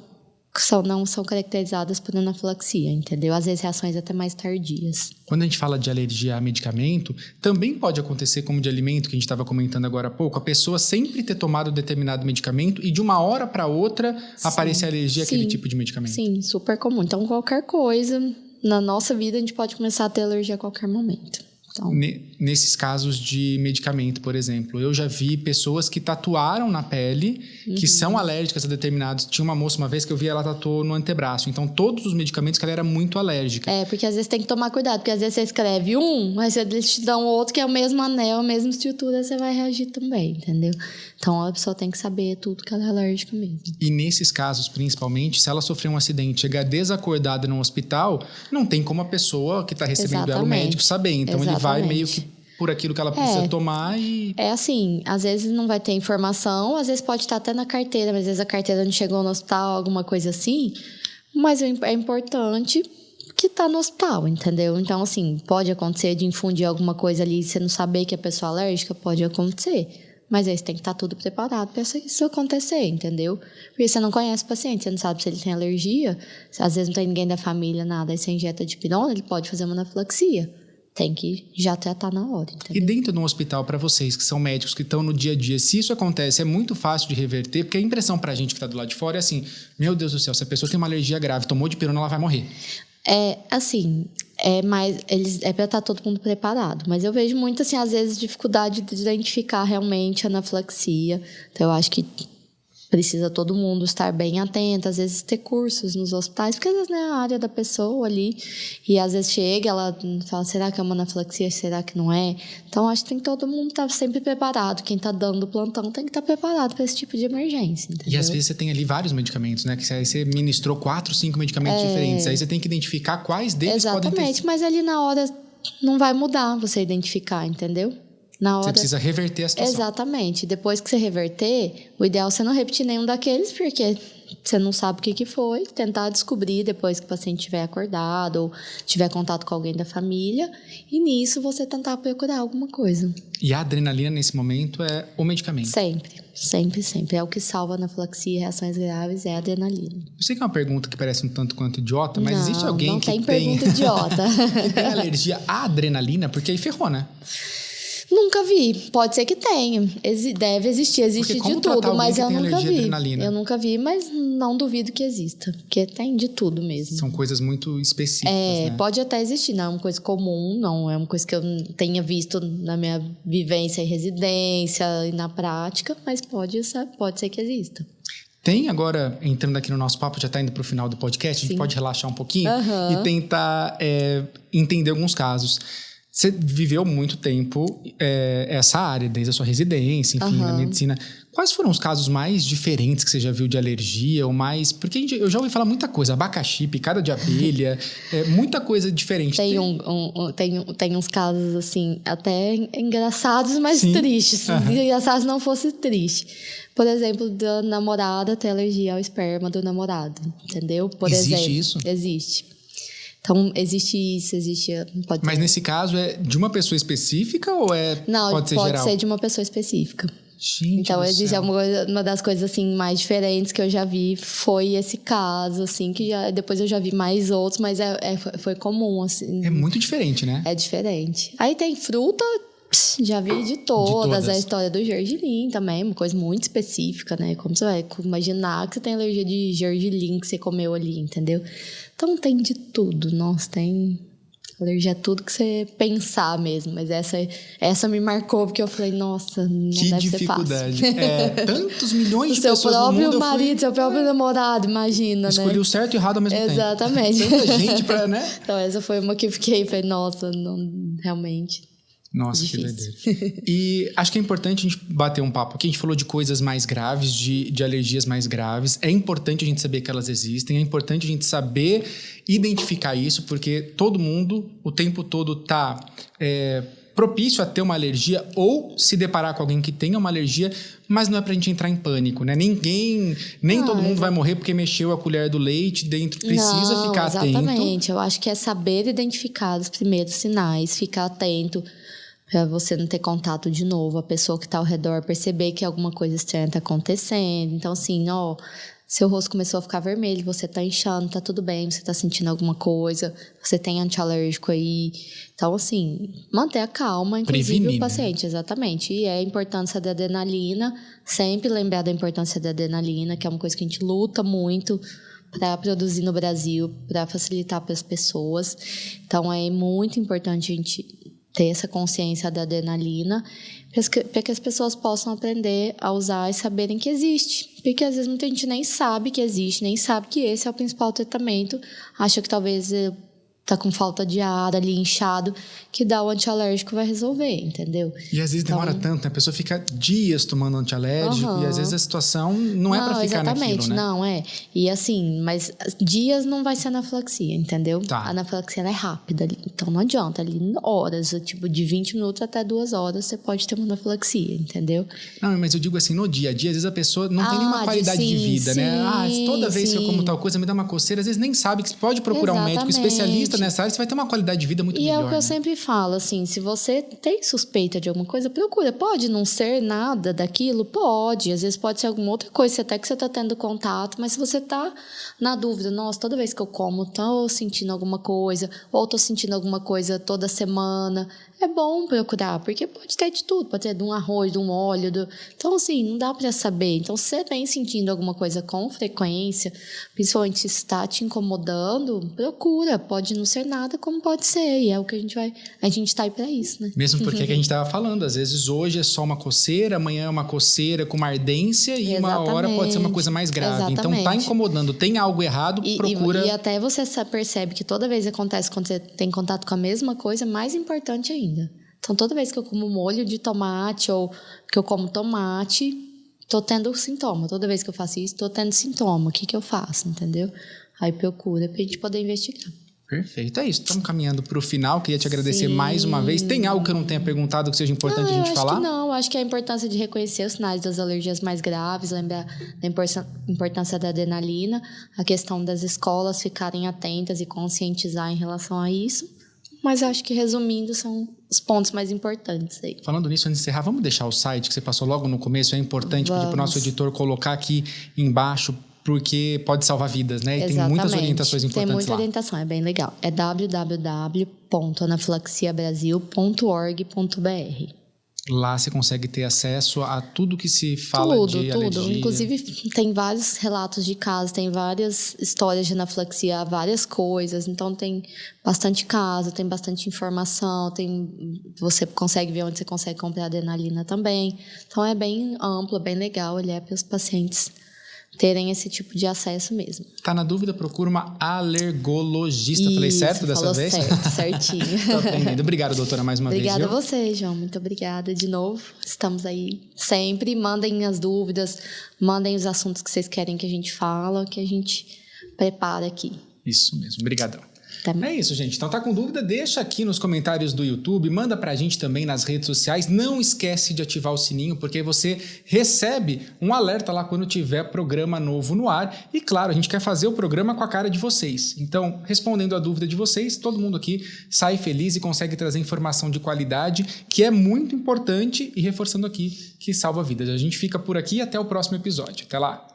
são caracterizadas por anafilaxia, entendeu? Às vezes reações até mais tardias. Quando a gente fala de alergia a medicamento, também pode acontecer como de alimento, que a gente estava comentando agora há pouco, a pessoa sempre ter tomado determinado medicamento e de uma hora para outra aparecer alergia àquele tipo de medicamento. Sim, super comum. Então, qualquer coisa na nossa vida, a gente pode começar a ter alergia a qualquer momento. Então, nesses casos de medicamento, por exemplo, eu já vi pessoas que tatuaram na pele, que são alérgicas a determinados. Tinha uma moça uma vez que eu vi, ela tatuou no antebraço. Então, todos os medicamentos que ela era muito alérgica. Porque às vezes tem que tomar cuidado, porque às vezes você escreve mas eles te dão outro que é o mesmo anel, a mesma estrutura, você vai reagir também, entendeu? Então, a pessoa tem que saber tudo que ela é alérgica mesmo. E nesses casos, principalmente, se ela sofrer um acidente, chegar desacordada no hospital, não tem como a pessoa que está recebendo ela, o médico, saber. Então, ele vai meio que por aquilo que ela precisa tomar e... É assim, às vezes não vai ter informação, às vezes pode estar até na carteira, mas às vezes a carteira não chegou no hospital, alguma coisa assim. Mas é importante que tá no hospital, entendeu? Então, assim, pode acontecer de infundir alguma coisa ali e você não saber que a pessoa é alérgica, pode acontecer. Mas aí você tem que estar tudo preparado para isso acontecer, entendeu? Porque você não conhece o paciente, você não sabe se ele tem alergia, às vezes não tem ninguém da família, nada, aí você injeta dipirona, ele pode fazer uma anafilaxia. Tem que já tratar na hora, entendeu? E dentro de um hospital, para vocês que são médicos, que estão no dia a dia, se isso acontece, é muito fácil de reverter, porque a impressão pra gente que está do lado de fora é assim, meu Deus do céu, se a pessoa tem uma alergia grave, tomou dipirona, ela vai morrer. É para estar todo mundo preparado. Mas eu vejo muito, assim, às vezes, dificuldade de identificar realmente a anafilaxia. Então, eu acho que precisa todo mundo estar bem atento, às vezes ter cursos nos hospitais, porque às vezes não é a área da pessoa ali, e às vezes chega, ela fala, será que é uma anafilaxia, será que não é? Então, acho que tem que todo mundo estar sempre preparado, quem está dando plantão tem que estar preparado para esse tipo de emergência, entendeu? E às vezes você tem ali vários medicamentos, né? Que aí você ministrou 4, 5 medicamentos diferentes, aí você tem que identificar quais deles podem ter... Exatamente, mas ali na hora não vai mudar você identificar, entendeu? Na hora... Você precisa reverter a situação. Exatamente. Depois que você reverter, o ideal é você não repetir nenhum daqueles, porque você não sabe o que foi. Tentar descobrir depois que o paciente estiver acordado ou tiver contato com alguém da família. E nisso você tentar procurar alguma coisa. E a adrenalina nesse momento é o medicamento? Sempre. É o que salva a anafilaxia e reações graves, é a adrenalina. Eu sei que é uma pergunta que parece um tanto quanto idiota, mas existe alguém que tem... Não tem pergunta idiota. que tem alergia à adrenalina? Porque aí ferrou, né? Nunca vi. Pode ser que tenha. Deve existir. Existe de tudo, mas eu nunca vi. Eu nunca vi, mas não duvido que exista. Porque tem de tudo mesmo. São coisas muito específicas, né? Pode até existir. Não é uma coisa comum, não. É uma coisa que eu tenha visto na minha vivência em residência e na prática, mas pode ser que exista. Tem agora, entrando aqui no nosso papo, já está indo para o final do podcast, a gente pode relaxar um pouquinho e tentar entender alguns casos. Você viveu muito tempo essa área, desde a sua residência, enfim, na medicina. Quais foram os casos mais diferentes que você já viu de alergia? Ou mais... Porque eu já ouvi falar muita coisa. Abacaxi, picada de abelha, muita coisa diferente. Tem uns casos, assim, até engraçados, mas tristes. Se engraçados não fosse triste. Por exemplo, da namorada ter alergia ao esperma do namorado, entendeu? Existe isso? Existe. Então, existe isso, pode Mas nesse caso é de uma pessoa específica ou pode ser geral? Pode ser de uma pessoa específica. Gente, então, existe uma das coisas assim mais diferentes que eu já vi foi esse caso, assim, que depois eu já vi mais outros, mas foi comum, assim. É muito diferente, né? É diferente. Aí tem fruta, já vi de todas. A história do gergelim também, uma coisa muito específica, né? Como você vai imaginar que você tem alergia de gergelim que você comeu ali, entendeu? Então tem de tudo, nossa, tem alergia a tudo que você pensar mesmo. Mas essa me marcou, porque eu falei, nossa, não que deve dificuldade. ser fácil. Tantos milhões de seu pessoas no mundo. Seu próprio marido, seu próprio namorado, imagina, escolhi né? o certo e o errado ao mesmo tempo. Exatamente. Tanta gente pra, né? Então essa foi uma que eu fiquei, falei, nossa, não, realmente... Nossa, difícil. Que doideira. E acho que é importante a gente bater um papo aqui. A gente falou de coisas mais graves, de alergias mais graves. É importante a gente saber que elas existem. É importante a gente saber identificar isso, porque todo mundo, o tempo todo, tá propício a ter uma alergia ou se deparar com alguém que tenha uma alergia, mas não é pra gente entrar em pânico, né? Nem todo mundo vai morrer porque mexeu a colher do leite dentro. Precisa ficar atento. Exatamente. Eu acho que é saber identificar os primeiros sinais, ficar atento para você não ter contato de novo, a pessoa que está ao redor perceber que alguma coisa estranha está acontecendo. Então, assim, seu rosto começou a ficar vermelho, você está inchando, tá tudo bem, você está sentindo alguma coisa, você tem antialérgico aí. Então, assim, manter a calma, inclusive prevenir, o paciente, né? Exatamente. E a importância da adrenalina, sempre lembrar da importância da adrenalina, que é uma coisa que a gente luta muito para produzir no Brasil, para facilitar para as pessoas. Então, é muito importante a gente ter essa consciência da adrenalina, para que as pessoas possam aprender a usar e saberem que existe. Porque às vezes muita gente nem sabe que existe, nem sabe que esse é o principal tratamento, acha que talvez tá com falta de ar ali, inchado, que dá o antialérgico vai resolver, entendeu? E às vezes demora tanto, né? A pessoa fica dias tomando antialérgico e às vezes a situação não é para ficar naquilo, né? Não, é. E assim, mas dias não vai ser anafilaxia, entendeu? Tá. A anafilaxia ela é rápida ali, então não adianta, ali horas, tipo de 20 minutos até 2 horas você pode ter uma anafilaxia, entendeu? Não, mas eu digo assim, no dia a dia, às vezes a pessoa não tem nenhuma qualidade de vida, né? Toda vez que eu como tal coisa me dá uma coceira, às vezes nem sabe que você pode procurar um médico especialista nessa área, você vai ter uma qualidade de vida muito melhor. E é o que eu sempre falo, assim, se você tem suspeita de alguma coisa, procura. Pode não ser nada daquilo? Pode. Às vezes pode ser alguma outra coisa, até que você está tendo contato, mas se você está na dúvida, nossa, toda vez que eu como, estou sentindo alguma coisa, ou estou sentindo alguma coisa toda semana, é bom procurar, porque pode ter de tudo, pode ter de um arroz, de um óleo, então assim, não dá para saber. Então, se você vem sentindo alguma coisa com frequência, principalmente se está te incomodando, procura, pode não ser nada, como pode ser, e é o que a gente está aí para isso, né? Mesmo porque é que a gente estava falando, às vezes hoje é só uma coceira, amanhã é uma coceira com uma ardência e uma hora pode ser uma coisa mais grave. Exatamente. Então, tá incomodando, tem algo errado, procura. E até você percebe que toda vez que acontece quando você tem contato com a mesma coisa, mais importante ainda. Então, toda vez que eu como molho de tomate ou que eu como tomate, tô tendo sintoma. Toda vez que eu faço isso, tô tendo sintoma. O que eu faço, entendeu? Aí procura pra gente poder investigar. Perfeito, é isso. Estamos caminhando para o final. Queria te agradecer mais uma vez. Tem algo que eu não tenha perguntado que seja importante a gente falar? Não, acho que a importância de reconhecer os sinais das alergias mais graves, lembrar da importância da adrenalina, a questão das escolas ficarem atentas e conscientizar em relação a isso. Mas acho que, resumindo, são os pontos mais importantes aí. Falando nisso, antes de encerrar, vamos deixar o site que você passou logo no começo. É importante pedir para o nosso editor colocar aqui embaixo, porque pode salvar vidas, né? E Exatamente. Tem muitas orientações importantes lá. Tem muita orientação, é bem legal. É www.anafilaxiabrasil.org.br. Lá você consegue ter acesso a tudo que se fala de alergia. Tudo. Inclusive, tem vários relatos de casos, tem várias histórias de anafilaxia, várias coisas. Então, tem bastante caso, tem bastante informação. Você consegue ver onde você consegue comprar adrenalina também. Então, é bem amplo, bem legal olhar para os pacientes terem esse tipo de acesso mesmo. Tá na dúvida? Procura uma alergologista. Falei certo dessa vez? Certo, certinho. Tô aprendendo. Obrigado, doutora, mais uma vez. Obrigada a você, João. Muito obrigada de novo. Estamos aí sempre. Mandem as dúvidas, mandem os assuntos que vocês querem que a gente fala, que a gente prepara aqui. Isso mesmo. Obrigadão. É isso, gente. Então tá com dúvida? Deixa aqui nos comentários do YouTube, manda pra gente também nas redes sociais. Não esquece de ativar o sininho, porque você recebe um alerta lá quando tiver programa novo no ar. E claro, a gente quer fazer o programa com a cara de vocês. Então, respondendo a dúvida de vocês, todo mundo aqui sai feliz e consegue trazer informação de qualidade, que é muito importante, e reforçando aqui, que salva vidas. A gente fica por aqui e até o próximo episódio. Até lá!